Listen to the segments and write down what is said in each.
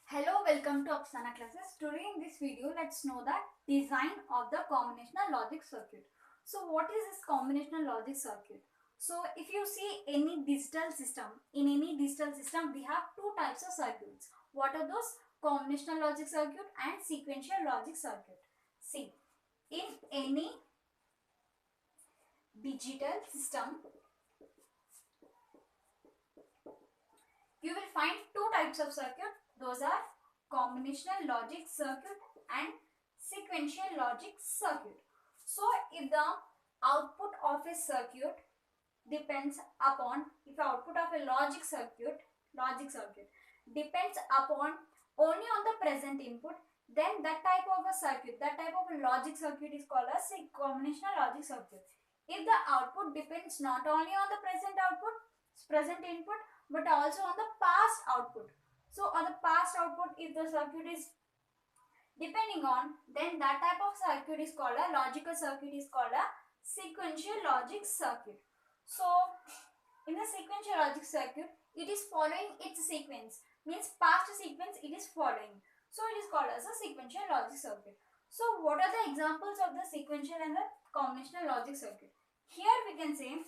Hello, welcome to Apsana classes. Today in this video, let's know the design of the combinational logic circuit. So what is this combinational logic circuit? So if you see any digital system, in any digital system we have two types of circuits. What are those? Combinational logic circuit and sequential logic circuit. See, in any digital system, you will find two types of circuit. Those are combinational logic circuit and sequential logic circuit. So if the output of a circuit depends upon, if the output of a logic circuit depends upon only on the present input, then that type of a circuit, that type of a logic circuit is called as a combinational logic circuit. If the output depends not only on the present input, but also on the past output. So on the past output, if the circuit is depending on, then that type of circuit is called a logical circuit, is called a sequential logic circuit. So in the sequential logic circuit, it is following its sequence, means past sequence it is following. So it is called as a sequential logic circuit. So what are the examples of the sequential and the combinational logic circuit? Here we can say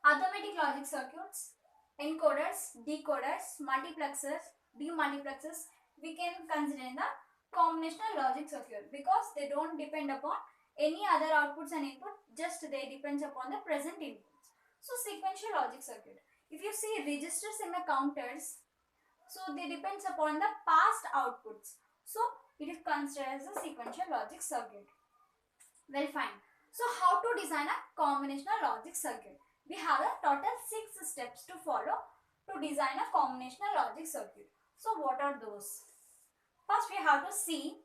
arithmetic logic circuits, encoders, decoders, multiplexers, demultiplexers, we can consider in the combinational logic circuit because they don't depend upon any other outputs and input, just they depends upon the present inputs. So sequential logic circuit, if you see registers in the counters, so they depends upon the past outputs, so it is considered as a sequential logic circuit. Well, fine. So how to design a combinational logic circuit? We have a total 6 steps to follow to design a combinational logic circuit. So what are those? First we have to see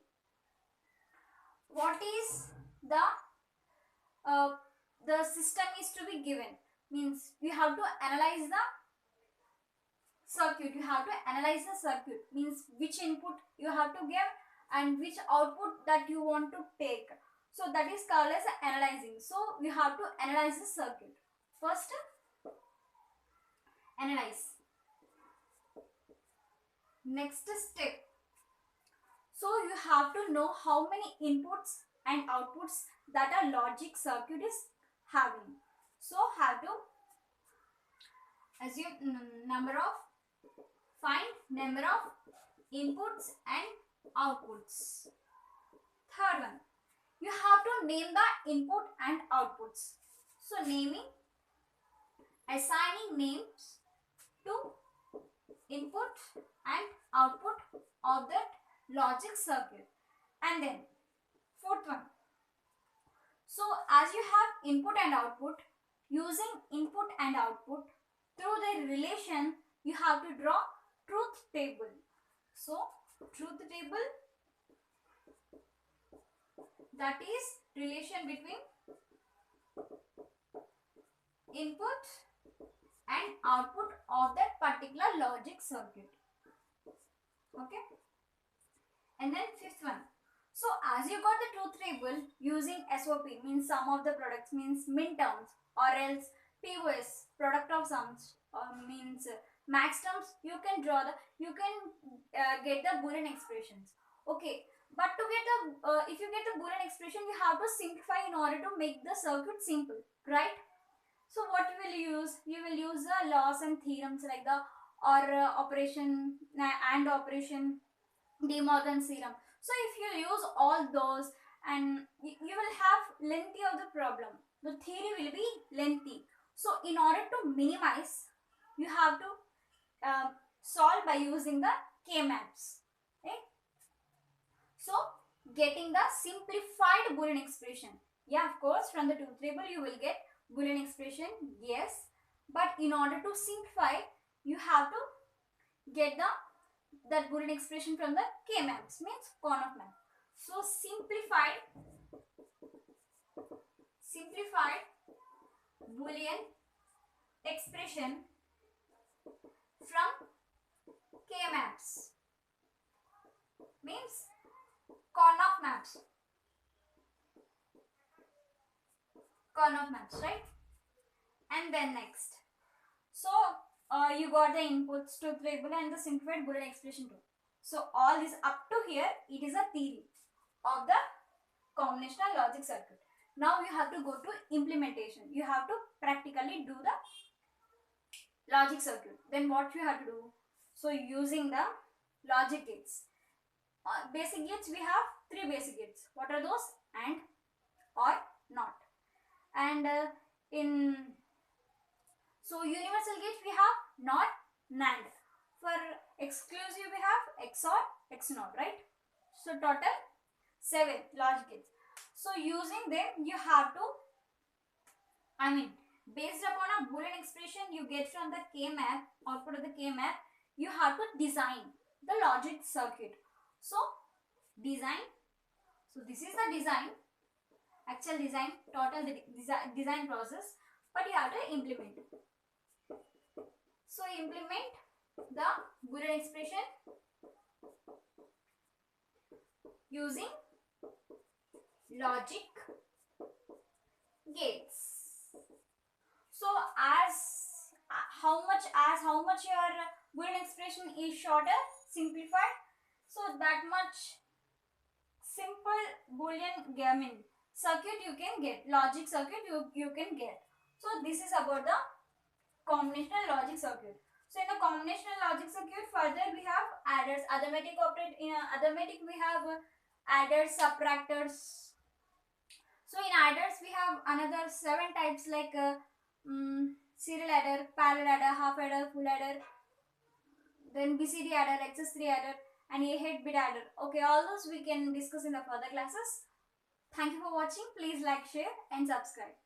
what is the system is to be given. Means you have to analyze the circuit. You have to analyze the circuit. Means which input you have to give and which output that you want to take. So that is called as analyzing. So we have to analyze the circuit. First, analyze. Next step. So you have to know how many inputs and outputs that a logic circuit is having. So have to assume find number of inputs and outputs. Third one, you have to name the input and outputs. So naming, assigning names to input and output of that logic circuit. And then fourth one, so as you have input and output, using input and output through their relation, you have to draw truth table. So truth table, that is relation between input and output of that particular logic circuit. Okay. And then fifth one, so as you got the truth table using SOP, means sum of the products, means min terms, or else POS, product of sums, or means max terms, you can draw the, you can get the Boolean expressions. Okay, but to get the if you get the Boolean expression, you have to simplify in order to make the circuit simple, right? So what you will use? You will use the laws and theorems like the or operation and operation, De Morgan's theorem. So if you use all those, and you will have lengthy of the problem. The theory will be lengthy. So in order to minimize, you have to solve by using the K-maps. Okay? So getting the simplified Boolean expression. Yeah, of course, from the truth table you will get Boolean expression. Yes, but in order to simplify, you have to get that Boolean expression from the K-maps, means Conoff map. So simplified Boolean expression from K-maps means Conoff maps. Conoff maps, right? And then next. So you got the inputs to table and the simplified Boolean expression too. So all this up to here, it is a theory of the combinational logic circuit. Now you have to go to implementation. You have to practically do the logic circuit. Then what you have to do? So using the logic gates. Basic gates, we have three basic gates. What are those? And, or, not. And in so universal gates we have not, NAND. For exclusive we have XOR, XNOR, right? So total 7 logic gates. So using them you have to, based upon a Boolean expression you get from the K-map, output of the K-map, you have to design the logic circuit. So design, so this is the design, actual design, total design process, but you have to implement. So implement the Boolean expression using logic gates. So how much your Boolean expression is shorter, simplified, so that much simple Boolean circuit you can get, logic circuit you can get. So this is about the combinational logic circuit. So in the combinational logic circuit, further we have adders, arithmetic operate. In arithmetic we have adders, subtractors. So in adders we have another 7 types like serial adder, parallel adder, half adder, full adder, then BCD adder, XS3 adder, and A8 bit adder. Okay, all those we can discuss in the further classes. Thank you for watching. Please like, share and subscribe.